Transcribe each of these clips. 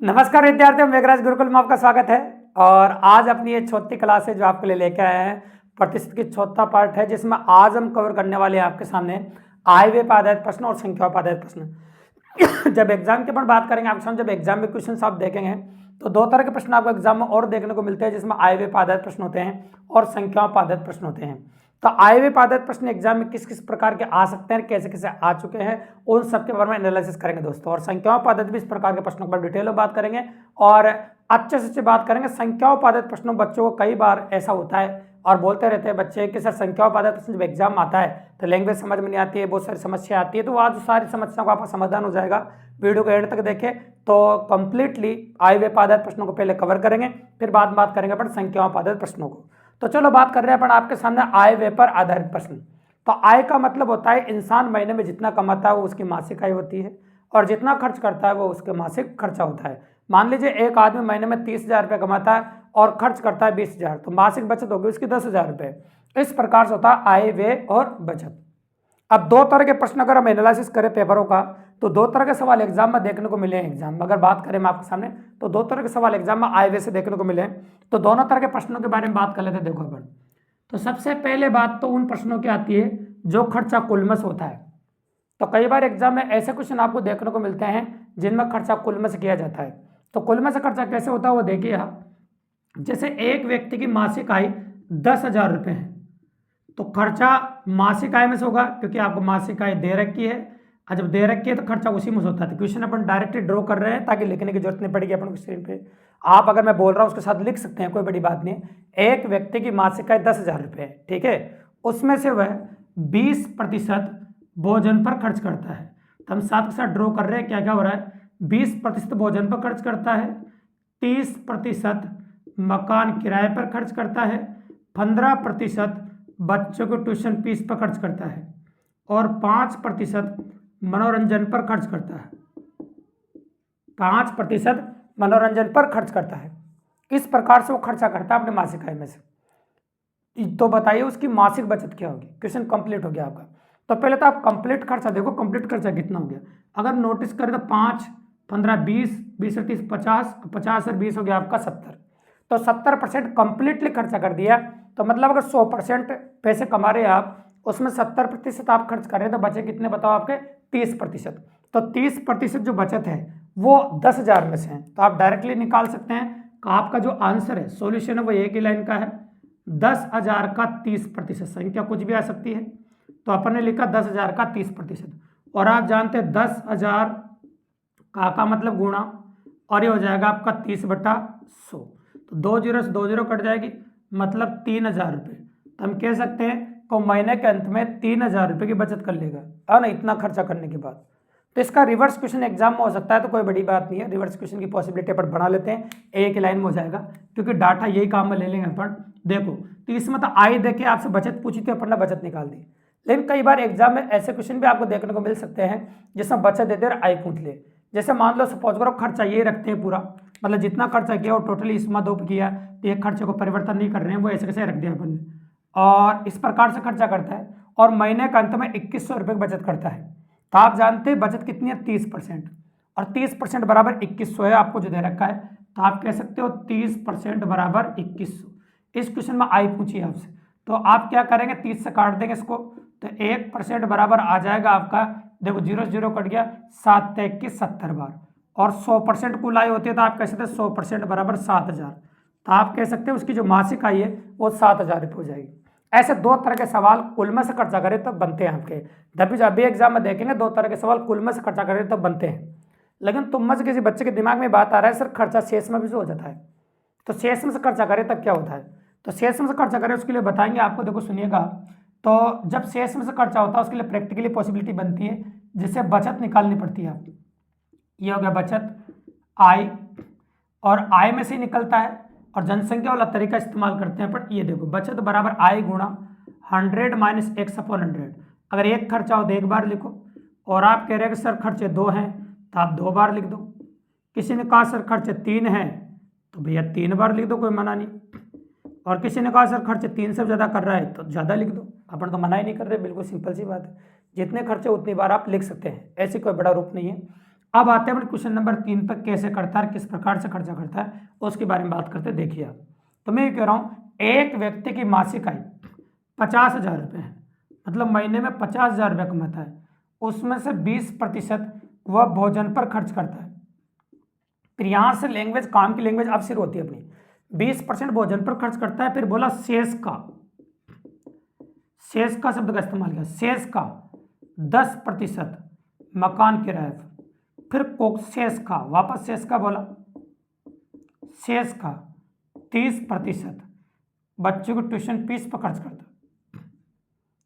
नमस्कार विद्यार्थियों, मेघराज गुरुकुल में आपका स्वागत है। और आज अपनी ये चौथी क्लास है जो आपके लिए लेके आए हैं। प्रतिशत की चौथा पार्ट है जिसमें आज हम कवर करने वाले हैं आपके सामने आयव्यय पर आधारित प्रश्न और संख्याओं पर आधारित प्रश्न। जब एग्जाम के बाद बात करेंगे आपके सामने, जब एग्जाम में क्वेश्चन आप देखेंगे तो दो तरह के प्रश्न आपको एग्जाम में और देखने को मिलते हैं, जिसमें आयव्यय पर आधारित प्रश्न होते हैं और संख्याओं पर आधारित प्रश्न होते हैं। तो आयव्यय पर आधारित प्रश्न एग्जाम में किस किस प्रकार के आ सकते हैं, कैसे कैसे आ चुके हैं, उन सब के बारे में एनालिसिस करेंगे दोस्तों। और संख्याओं पर आधारित भी इस प्रकार के प्रश्नों पर डिटेल में बात करेंगे और अच्छे से अच्छे बात करेंगे। संख्याओं पर आधारित प्रश्नों, बच्चों को कई बार ऐसा होता है और बोलते रहते हैं बच्चे कि सर संख्याओं पर आधारित प्रश्न जब एग्जाम आता है तो लैंग्वेज समझ में नहीं आती है, बहुत सारी समस्या आती है। तो आज सारी समस्याओं का आपका समाधान हो जाएगा। वीडियो को एंड तक देखें तो कंप्लीटली आयव्यय पर आधारित प्रश्नों को पहले कवर करेंगे, फिर बाद में बात करेंगे अपन संख्याओं पर आधारित प्रश्नों को। तो चलो बात कर रहे हैं अपन आपके सामने आयव्यय पर आधारित प्रश्न। तो आय का मतलब होता है इंसान महीने में जितना कमाता है वो उसकी मासिक आय होती है, और जितना खर्च करता है वो उसके मासिक खर्चा होता है। मान लीजिए एक आदमी महीने में 30,000 रुपये कमाता है और खर्च करता है 20,000, तो मासिक बचत होगी उसकी 10,000 रुपये। इस प्रकार से होता है आय, व्यय और बचत। अब दो तरह के प्रश्न अगर हम एनालिसिस करें पेपरों का, तो दो तरह के सवाल एग्जाम में देखने को मिले हैं। एग्जाम में अगर बात करें मैं आपके सामने तो दो तरह के सवाल एग्जाम में आय व्यय से देखने को मिले हैं। तो दोनों तरह के प्रश्नों के बारे में बात कर लेते हैं। देखो अपन, तो सबसे पहले बात तो उन प्रश्नों की आती है जो खर्चा कुलमस होता है। तो कई बार एग्जाम में ऐसे क्वेश्चन आपको देखने को मिलते हैं जिनमें खर्चा कुलमस किया जाता है। तो कुलमस खर्चा कैसे होता है वो देखिए आप। जैसे एक व्यक्ति की मासिक आय 10,000 रुपये है, तो खर्चा मासिक आय में से होगा क्योंकि आपको मासिक आय दे रखी है। और जब दे रखी है तो खर्चा उसी में से होता है। क्वेश्चन अपन डायरेक्टली ड्रॉ कर रहे हैं ताकि लिखने की जरूरत नहीं पड़ेगी अपन को स्क्रीन पे। आप अगर मैं बोल रहा हूँ उसके साथ लिख सकते हैं, कोई बड़ी बात नहीं। एक व्यक्ति की मासिक आय 10,000 रुपये है, ठीक है। उसमें से वह 20% भोजन पर खर्च करता है। तो हम साथ के साथ ड्रॉ कर रहे हैं क्या क्या हो रहा है। 20% भोजन पर खर्च करता है, 30% मकान किराए पर खर्च करता है, 15% बच्चों को ट्यूशन फीस पर खर्च करता है, और 5% मनोरंजन पर खर्च करता है। 5% मनोरंजन पर खर्च करता है। इस प्रकार से वो खर्चा करता है अपने मासिक आय में से। तो बताइए उसकी मासिक बचत क्या होगी। क्वेश्चन कंप्लीट हो गया आपका। तो पहले तो आप कंप्लीट खर्चा देखो, कंप्लीट खर्चा कितना हो गया। अगर नोटिस करें तो 5, 15, 20, 20 और 30, 50, 50 और 20 हो गया आपका 70। तो 70% कंप्लीटली खर्चा कर दिया। तो मतलब अगर 100% पैसे कमा रहे हैं आप, उसमें 70% आप खर्च कर रहे हैं, तो बचे कितने बताओ आपके 30%। तो 30% जो बचत है वो 10,000 में से है। तो आप डायरेक्टली निकाल सकते हैं कि आपका जो आंसर है, सॉल्यूशन है, वो एक ही लाइन का है। 10,000 का 30%, संख्या कुछ भी आ सकती है। तो अपन ने लिखा 10,000 का 30%। और आप जानते हैं 10,000 का मतलब गुणा, और ये हो जाएगा आपका 30/100। तो 2 जीरो से 2 जीरो कट जाएगी, मतलब 3,000 रुपये। तो हम कह सकते हैं तो महीने के अंत में 3,000 रुपये की बचत कर लेगा, है ना, इतना खर्चा करने के बाद। तो इसका रिवर्स क्वेश्चन एग्जाम में हो सकता है, तो कोई बड़ी बात नहीं है। रिवर्स क्वेश्चन की पॉसिबिलिटी पर बना लेते हैं, एक ही लाइन में हो जाएगा क्योंकि डाटा यही काम में ले लेंगे अपन। देखो, तो इसमें तो आय देखे आपसे बचत पूछी थी, अपन ने बचत निकाल दी। लेकिन कई बार एग्जाम में ऐसे क्वेश्चन भी आपको देखने को मिल सकते हैं जिसमें बचत देते और आय पूछ ले। जैसे मान लो सपोज करो खर्चा ये रखते हैं पूरा, मतलब जितना खर्चा किया वो टोटली इसमें दो किया, तो एक खर्चे को परिवर्तन नहीं कर रहे हैं, वो ऐसे कैसे रख दिया अपन ने, और इस प्रकार से खर्चा करता है। और महीने के अंत में 2,100 रुपये की बचत करता है। तो आप जानते हैं बचत कितनी है 30%, और 30% बराबर 2,100 है आपको जो दे रखा है। तो आप कह सकते हो 30% बराबर 2,100। इस क्वेश्चन में आई पूछी आपसे, तो आप क्या करेंगे, 30 से काट देंगे इसको, तो 1% बराबर आ जाएगा आपका, देखो 0 से 0 कट गया, 7 × 21 70 बार। और 100% कुल आय होती है तो आप कह सकते हैं 100% बराबर 7,000। तो आप कह सकते हैं उसकी जो मासिक आय है वो 7,000 रुपये हो जाएगी। ऐसे दो तरह के सवाल कुल में से खर्चा करें तब बनते हैं आपके। जब भी एग्जाम में देखेंगे दो तरह के सवाल कुल में से खर्चा करें तब बनते हैं। लेकिन तुम में से किसी बच्चे के दिमाग में बात आ रहा है सर खर्चा शेष में भी हो जाता है, तो शेष में से खर्चा करें तब क्या होता है। तो शेष में से खर्चा करें उसके लिए बताएंगे आपको। देखो सुनिएगा, तो जब शेष में से खर्चा होता है उसके लिए प्रैक्टिकली पॉसिबिलिटी बनती है जिससे बचत निकालनी पड़ती है आपकी। ये हो गया बचत, आय, और आय में से ही निकलता है, और जनसंख्या वाला तरीका इस्तेमाल करते हैं। पर ये देखो बचत बराबर आय गुणा 100 - x/100। अगर एक खर्चा हो तो एक बार लिखो, और आप कह रहे हैं कि सर खर्चे 2 हैं तो आप 2 बार लिख दो। किसी ने कहा सर खर्चे 3 हैं तो भैया 3 बार लिख दो, कोई मना नहीं। और किसी ने कहा सर खर्चे 3 से ज़्यादा कर रहा है तो ज़्यादा लिख दो, अपन तो मना ही नहीं कर रहे, बिल्कुल सिंपल सी बात है। जितने खर्चे उतनी बार आप लिख सकते हैं, ऐसी कोई बड़ा रूप नहीं है। अब आते हैं क्वेश्चन नंबर 3 पर, कैसे करता है, किस प्रकार से खर्चा करता है, उसके बारे में बात करते हैं। देखिए आप, तो मैं ये कह रहा हूँ एक व्यक्ति की मासिक आय 50,000 रुपये है, मतलब महीने में 50,000 रुपये कमाता है, उसमें से 20% वह भोजन पर खर्च करता है। फिर यहाँ से लैंग्वेज, काम की लैंग्वेज अब शुरू होती है अपनी। 20% भोजन पर खर्च करता है, फिर बोला शेष का, शेष का शब्द का इस्तेमाल किया, शेष का 10% मकान किराए पर, फिर शेष का, वापस शेष का बोला, शेष का 30% बच्चों की ट्यूशन फीस पर खर्च करता।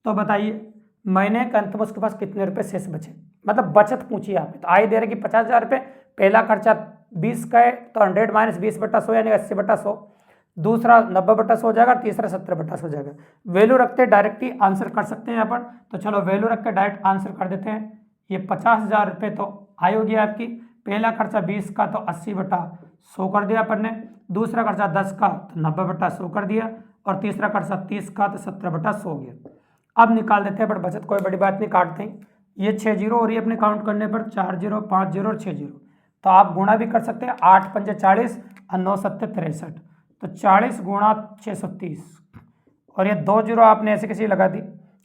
तो बताइए महीने के अंत में उसके पास कितने रुपए शेष बचे, मतलब बचत पूछिए आप। तो आय दे रहे कि 50,000 रुपये, पहला खर्चा 20 का है तो 100 - 20/100 यानी 80/100, दूसरा 90/100 हो जाएगा, तीसरा 70/100 हो जाएगा। वैल्यू रखते डायरेक्ट ही आंसर कर सकते हैं यहाँ पर, तो चलो वैल्यू रख के डायरेक्ट आंसर कर देते हैं। ये 50,000 रुपये तो आय होगी आपकी, पहला खर्चा 20 का तो 80/100 कर दिया अपन ने, दूसरा खर्चा 10 का तो 90/100 कर दिया, और तीसरा खर्चा 30 का तो 70/100 हो गया। अब निकाल देते हैं, बट बचत कोई बड़ी बात नहीं, काटते हैं। ये 6 जीरो और ये अपने काउंट करने पर 4 जीरो, 5 जीरो और 6 जीरो, तो आप गुणा भी कर सकते हैं। 8 पंजे 40 और 9 सत्ते 63, तो 40 गुणा 630, और ये 2 जीरो आपने ऐसे किसी लगा दी।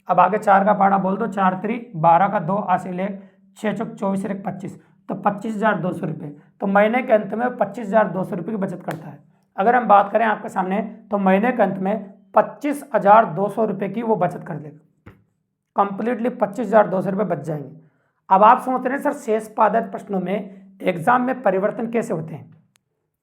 अब आगे 4 का पाड़ा बोल दो, 4 3 12 का 2 हासिल 1, 6 चौक 24 1 25, तो 25,200 रुपये। तो महीने के अंत में 25,200 रुपये की बचत करता है। अगर हम बात करें आपके सामने, तो महीने के अंत में 25,200 रुपये की वो बचत कर देगा, कंप्लीटली 25,200 रुपये बच जाएंगे। अब आप सोच रहे हैं सर शेष पादक प्रश्नों में एग्जाम में परिवर्तन कैसे होते हैं,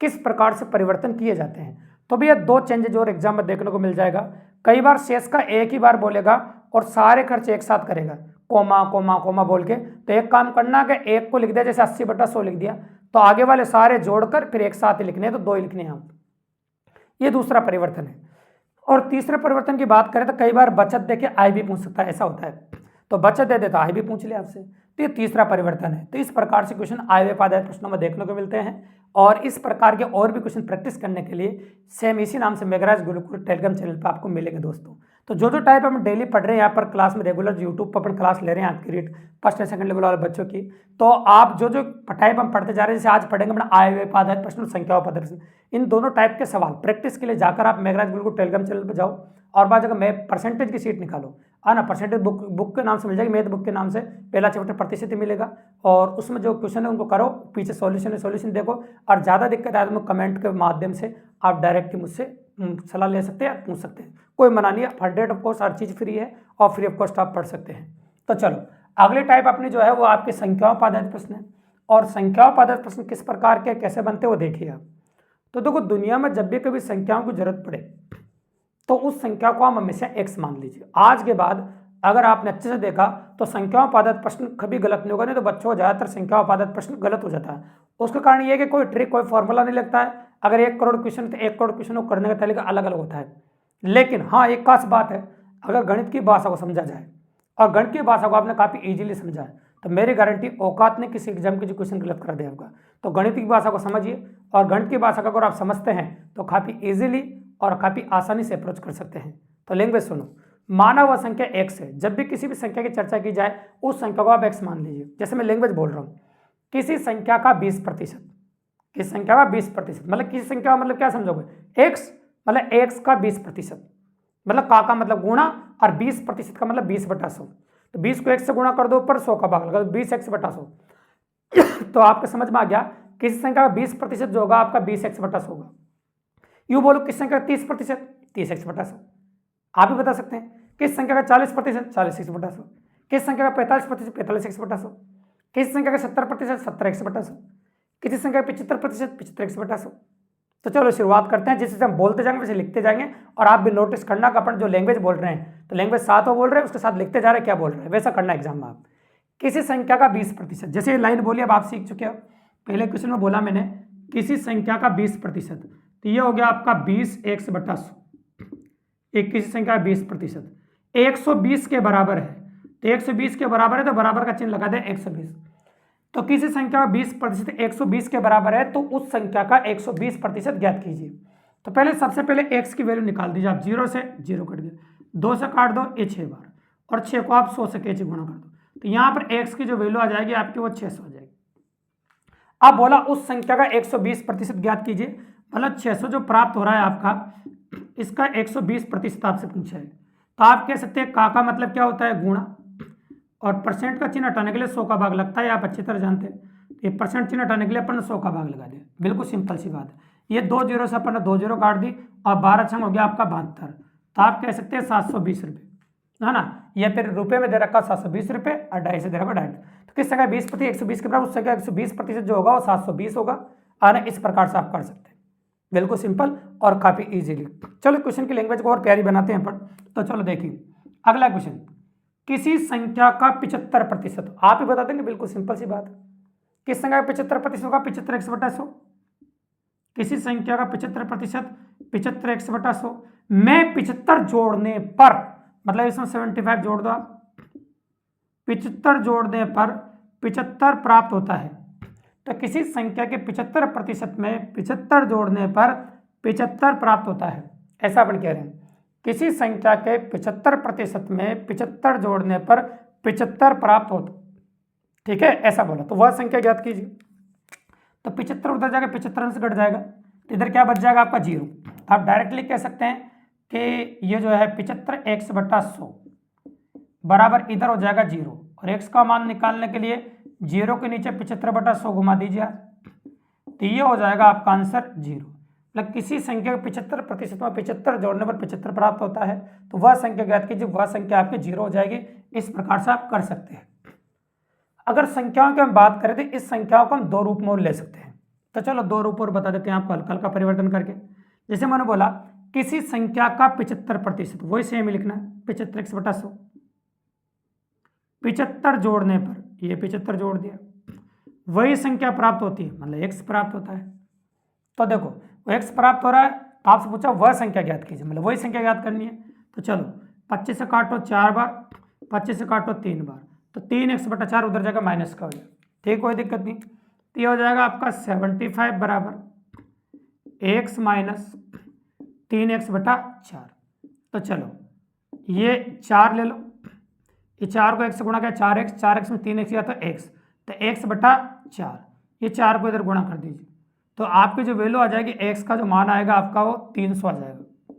किस प्रकार से परिवर्तन किए जाते हैं। तो भैया 2 चेंजेज और एग्जाम में देखने को मिल जाएगा। कई बार शेष का एक ही बार बोलेगा और सारे खर्चे एक साथ करेगा, कोमा कोमा कोमा बोल के। तो एक काम करना कि एक को लिख दिया, जैसे 80/100 लिख दिया, तो आगे वाले सारे जोड़कर फिर एक साथ ही लिखने हैं, तो 2 ही लिखने हैं। ये दूसरा परिवर्तन है। और तीसरे परिवर्तन की बात करें तो कई बार बचत देके आय भी पूछ सकता है, ऐसा होता है। तो बचत दे देता आय भी पूछ लिया आपसे, तो ये तीसरा परिवर्तन है। तो इस प्रकार से क्वेश्चन आय व्यय पादाय प्रश्नों में देखने को मिलते हैं। और इस प्रकार के और भी क्वेश्चन प्रैक्टिस करने के लिए सेम इसी नाम से मेघराज गुरुकुल टेलीग्राम चैनल पर आपको मिलेंगे दोस्तों। तो जो टाइप हम डेली पढ़ रहे हैं यहाँ पर क्लास में, रेगुलर यूट्यूब पर अपन क्लास ले रहे हैं आपकी read first and second level वाले बच्चों की, तो आप जो टाइप हम पढ़ते जा रहे हैं, जैसे आज पढ़ेंगे अपना आय व्यय पादाय प्रश्न, संख्या व प्रश्न, इन दोनों टाइप के सवाल प्रैक्टिस के लिए जाकर आप मेघराज गुरुकुल टेलीग्राम चैनल पर जाओ, और बाद जगह मैं परसेंटेज की सीट निकालो, है ना। परसेंटेज बुक के नाम से मिल जाएगी, मैथ बुक के नाम से पहला चैप्टर प्रतिशत मिलेगा, और उसमें जो क्वेश्चन है उनको करो, पीछे सॉल्यूशन देखो, और ज़्यादा दिक्कत आए तो कमेंट के माध्यम से आप डायरेक्ट मुझसे सलाह ले सकते हैं, पूछ सकते हैं, कोई मना नहीं है। 100 of course her cheese free है और फ्री ऑफ कॉस्ट आप पढ़ सकते हैं। तो चलो अगले टाइप अपनी जो है वो आपके संख्याओं पर आधारित प्रश्न है। और संख्याओं पर आधारित प्रश्न किस प्रकार के कैसे बनते हैं वो देखिए आप। तो देखो दुनिया में जब भी कभी संख्याओं की जरूरत पड़े तो उस संख्या को हम हमेशा x मान लीजिए। आज के बाद अगर आपने अच्छे से देखा तो संख्याओं पर आधारित प्रश्न कभी गलत नहीं होगा, नहीं तो बच्चों को ज़्यादातर संख्याओं पर आधारित प्रश्न गलत हो जाता है। उसका कारण ये है कि कोई ट्रिक, कोई फॉर्मूला नहीं लगता है। अगर 1 करोड़ क्वेश्चन तो 1 करोड़ क्वेश्चन को करने का तरीका अलग अलग होता है। लेकिन हाँ, एक खास बात है, अगर गणित की भाषा को समझा जाए और गणित की भाषा को आपने काफ़ी ईजिली समझा है, तो मेरी गारंटी औकात ने किसी एग्जाम की जो क्वेश्चन गलत कर दिया होगा। तो गणित की भाषा को समझिए, और गणित की भाषा को अगर आप समझते हैं तो काफ़ी ईजिली और काफ़ी आसानी से अप्रोच कर सकते हैं। तो लैंग्वेज सुनो, माना हुआ संख्या x है। जब भी किसी भी संख्या की चर्चा की जाए उस संख्या को आप x मान लीजिए। जैसे मैं लैंग्वेज बोल रहा हूँ, किसी संख्या का 20%, किसी संख्या का 20%, मतलब किसी संख्या मतलब क्या समझोगे, x मतलब x का 20%, मतलब का मतलब गुणा, और 20% का मतलब 20/100। तो 20 को x से गुणा कर दो, ऊपर 100 का भाग लगा, 20x/100। तो आपको समझ में आ गया, किसी संख्या का 20% जो होगा आपका 20x/100 होगा। यूँ बोलो किस संख्या का 30%, 30x/100। आप भी बता सकते हैं। किस संख्या का 40%, 40x/100। किस संख्या का 45%, 45x/100। किस संख्या का 70%, 70x/100। किसी संख्या का 75%, 75x/100। तो चलो शुरुआत करते हैं। जिससे हम बोलते जाएंगे वैसे लिखते जाएंगे, और आप भी नोटिस करना कि अपन जो लैंग्वेज बोल रहे हैं, तो लैंग्वेज साथ वो बोल रहे हैं, उसके साथ लिखते जा रहे हैं क्या बोल रहे हैं, वैसा करना एग्जाम में आप। किसी संख्या का 20%, जैसे लाइन बोली अब आप सीख चुके हो। पहले क्वेश्चन में बोला मैंने किसी संख्या का 20%, तो ये हो गया आपका 20x/100। एक किसी संख्या का 20% 120 के बराबर है, तो 120 के बराबर है तो बराबर का चिन्ह लगा दें 120। तो किसी संख्या का 20% 120 के बराबर है, तो उस संख्या का 120% ज्ञात कीजिए। तो पहले सबसे पहले x की वैल्यू निकाल दीजिए आप। 0 से 0 कट गया, 2 से काट दो ये 6 बार, और 6 को आप 100 से कैसे गुणा कर दो, तो यहाँ पर x की जो वैल्यू आ जाएगी आपकी वो 600 हो जाएगी। अब बोला उस संख्या का 120% ज्ञात कीजिए, मतलब 600 जो प्राप्त हो रहा है आपका, इसका 120% आपसे पूछा है। तो आप कह सकते हैं का मतलब क्या होता है, गुणा, और परसेंट का चिन्ह हटाने के लिए 100 का भाग लगता है, आप अच्छी तरह जानते हैं। ये परसेंट चिन्ह हटाने के लिए अपन ने 100 का भाग लगा दिया, बिल्कुल सिंपल सी बात है। ये 2 जीरो से अपन ने 2 जीरो काट दी और 12 छंग हो गया आपका 72। तो आप कह सकते हैं 720 रुपये, है ना। या फिर रुपये में दे रखा 720 रुपये और 2.5 से दे रखा 2.5। तो किस संख्या 20% 120 के बराबर, उस संख्या 120% जो होगा वो 720 होगा। और इस प्रकार से आप कर सकते हैं, बिल्कुल सिंपल और काफ़ी इजीली। चलो क्वेश्चन की लैंग्वेज को और प्यारी बनाते हैं अपन। तो चलो देखिए अगला क्वेश्चन, किसी संख्या का 75%, आप ही बता देंगे, बिल्कुल सिंपल सी बात है। किस संख्या का 75% होगा, 75x/100। किसी संख्या का 75%, 75x/100 में 75 जोड़ने पर, मतलब इसमें 75 जोड़ दो आप, 75 जोड़ने पर 75 प्राप्त होता है। तो किसी संख्या के 75% में 75 जोड़ने पर 75 प्राप्त होता है, ऐसा अपन कह रहे हैं। किसी संख्या के 75% में 75 जोड़ने पर 75 प्राप्त होता, ठीक है, ऐसा बोला। तो वह संख्या ज्ञात कीजिए। तो 75 उधर जाएगा, 75 से घट जाएगा, तो इधर क्या बच जाएगा आपका 0। आप डायरेक्टली कह सकते हैं कि ये जो है 75x/100 बराबर इधर हो जाएगा 0, और x का मान निकालने के लिए 0 के नीचे 75/100 घुमा दीजिए, तो ये हो जाएगा आपका आंसर 0। मतलब किसी संख्या के 75% में 75 जोड़ने पर 75 प्राप्त होता है, तो वह संख्या ज्ञात कीजिए, वह संख्या आपकी 0 हो जाएगी। इस प्रकार से आप कर सकते हैं। अगर संख्याओं की हम बात करें तो इस संख्याओं को हम 2 रूप में ले सकते हैं। तो चलो 2 रूप और बता देते हैं आपको हल्का हल्का परिवर्तन करके। जैसे मैंने बोला किसी संख्या का 75%, वही सेम लिखना है, 75x/100। 75 जोड़ने पर ये 75 जोड़ दिया, वही संख्या प्राप्त होती है, मतलब x प्राप्त होता है। तो देखो वो x प्राप्त हो रहा है, तो आपसे पूछा वह संख्या ज्ञात कीजिए, मतलब वही संख्या ज्ञात करनी है। तो चलो 25 से काटो 4 बार, 25 से काटो 3 बार, तो 3x/4 उधर जाएगा माइनस का हो जाएगा, ठीक, कोई दिक्कत नहीं। तो ये हो जाएगा आपका 75 बराबर x माइनस 3x/4। तो चलो ये 4 ले लो, ये 4 को 1 से गुणा किया 4x, 4x में 3x किया तो x, तो x/4, ये 4 को इधर गुणा कर दीजिए, तो आपकी जो वैल्यू आ जाएगी x का जो मान आएगा आपका वो 300 आ जाएगा।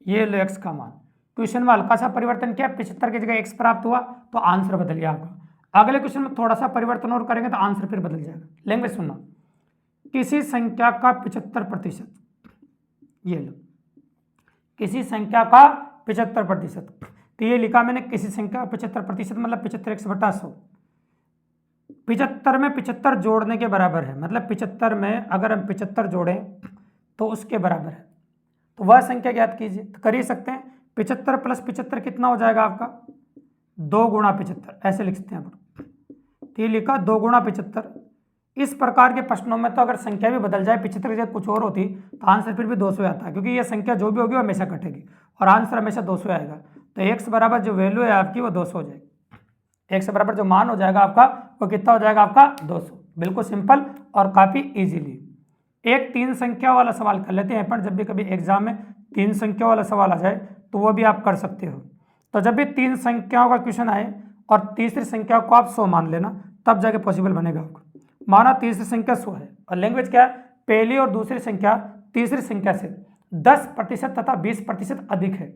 ये लो x का मान। क्वेश्चन में हल्का सा परिवर्तन किया, 75 की जगह x प्राप्त हुआ तो आंसर बदल गया आपका। अगले क्वेश्चन में थोड़ा सा परिवर्तन और करेंगे तो आंसर फिर बदल जाएगा। लैंग्वेज सुनना, किसी संख्या का 75%, ये लो किसी संख्या का 75%, तो ये लिखा मैंने किसी संख्या का 75% मतलब 75x/100। 75 में 75 जोड़ने के बराबर है, मतलब 75 में अगर हम 75 जोड़ें तो उसके बराबर है, तो वह संख्या ज्ञात कीजिए। तो कर ही सकते हैं, 75 + 75 कितना हो जाएगा आपका 2 × 75, ऐसे लिख सकते हैं आप। तो ये लिखा 2 × 75। इस प्रकार के प्रश्नों में तो अगर संख्या भी बदल जाए, 75 की जगह कुछ और होती तो आंसर फिर भी 200 आता है, क्योंकि ये संख्या जो भी होगी वो हमेशा कटेगी और आंसर हमेशा 200 आएगा। तो x बराबर जो वैल्यू है आपकी वो 200 हो जाएगी। x बराबर जो मान हो जाएगा आपका वो कितना हो जाएगा आपका 200। बिल्कुल सिंपल और काफ़ी इजीली। एक 3 संख्या वाला सवाल कर लेते हैं, पर जब भी कभी एग्जाम में 3 संख्या वाला सवाल आ जाए तो वो भी आप कर सकते हो। तो जब भी 3 संख्याओं का क्वेश्चन आए और तीसरी संख्या को आप 100 मान लेना, तब जाके पॉसिबल बनेगा आपको। माना तीसरी संख्या 100 है और लैंग्वेज क्या है, पहली और दूसरी संख्या तीसरी संख्या से 10% तथा 20% अधिक है।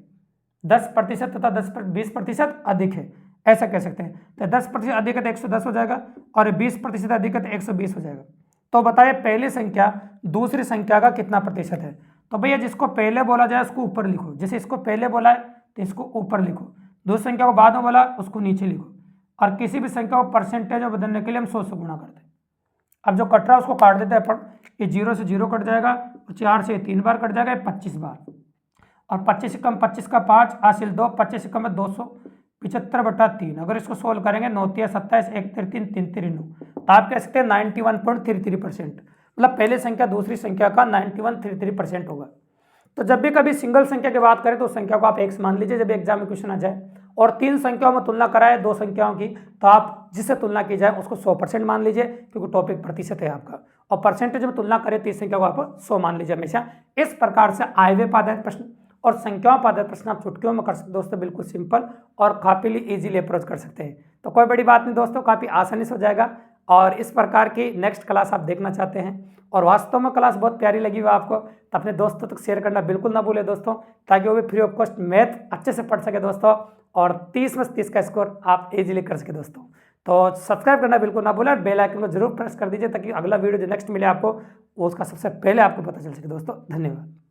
10% तथा 20% अधिक है, ऐसा कह सकते हैं। तो 10% अधिक है तो 110 हो जाएगा और 20% अधिक है तो 120 हो जाएगा। तो बताइए पहली संख्या दूसरी संख्या का कितना प्रतिशत है। तो भैया जिसको पहले बोला जाए उसको ऊपर लिखो, जैसे इसको पहले बोला है तो इसको ऊपर लिखो, दूसरी संख्या को बाद में बोला उसको नीचे लिखो, और किसी भी संख्या को परसेंटेज में बदलने के लिए हम 100 से गुणा करते हैं। अब जो कट रहा है उसको काट देते हैं अपन, ये 0 से 0 कट जाएगा और 4 से 3 बार कट जाएगा, 25 बार, और 25 से कम 25 का 5 हासिल 2, 25 से कम है 200, 75/3। अगर इसको सोल्व करेंगे 9 × 27 1 × 3 3 × 9, तो आप कह सकते हैं 91.33%, मतलब पहले संख्या दूसरी संख्या का 91.33% होगा। तो जब भी कभी सिंगल संख्या की बात करें तो उस संख्या को आप x मान लीजिए जब एग्जाम में क्वेश्चन आ जाए, और 3 संख्याओं में तुलना कराए 2 संख्याओं की, तो आप जिससे तुलना की जाए उसको 100% मान लीजिए, क्योंकि टॉपिक प्रतिशत है आपका, और परसेंटेज में तुलना करें 3 संख्या को आप 100 मान लीजिए हमेशा। इस प्रकार से आयव्यय पर आधारित प्रश्न और संख्याओं पर आधारित प्रश्न आप चुटकियों में कर सकते दोस्तों, बिल्कुल सिंपल और काफ़ी इजीली अप्रोच कर सकते हैं। तो कोई बड़ी बात नहीं दोस्तों, काफ़ी आसानी से हो जाएगा। और इस प्रकार की नेक्स्ट क्लास आप देखना चाहते हैं और वास्तव में क्लास बहुत प्यारी लगी हो आपको तो अपने दोस्तों तक शेयर करना बिल्कुल ना भूलें दोस्तों, ताकि वो भी फ्री ऑफ कॉस्ट मैथ अच्छे से पढ़ सके दोस्तों और 30 में 30 का स्कोर आप इजीली कर सके दोस्तों। तो सब्सक्राइब करना बिल्कुल ना भूलें और बेल आइकन को जरूर प्रेस कर दीजिए ताकि अगला वीडियो जो नेक्स्ट मिले आपको वो उसका सबसे पहले आपको पता चल सके दोस्तों। धन्यवाद।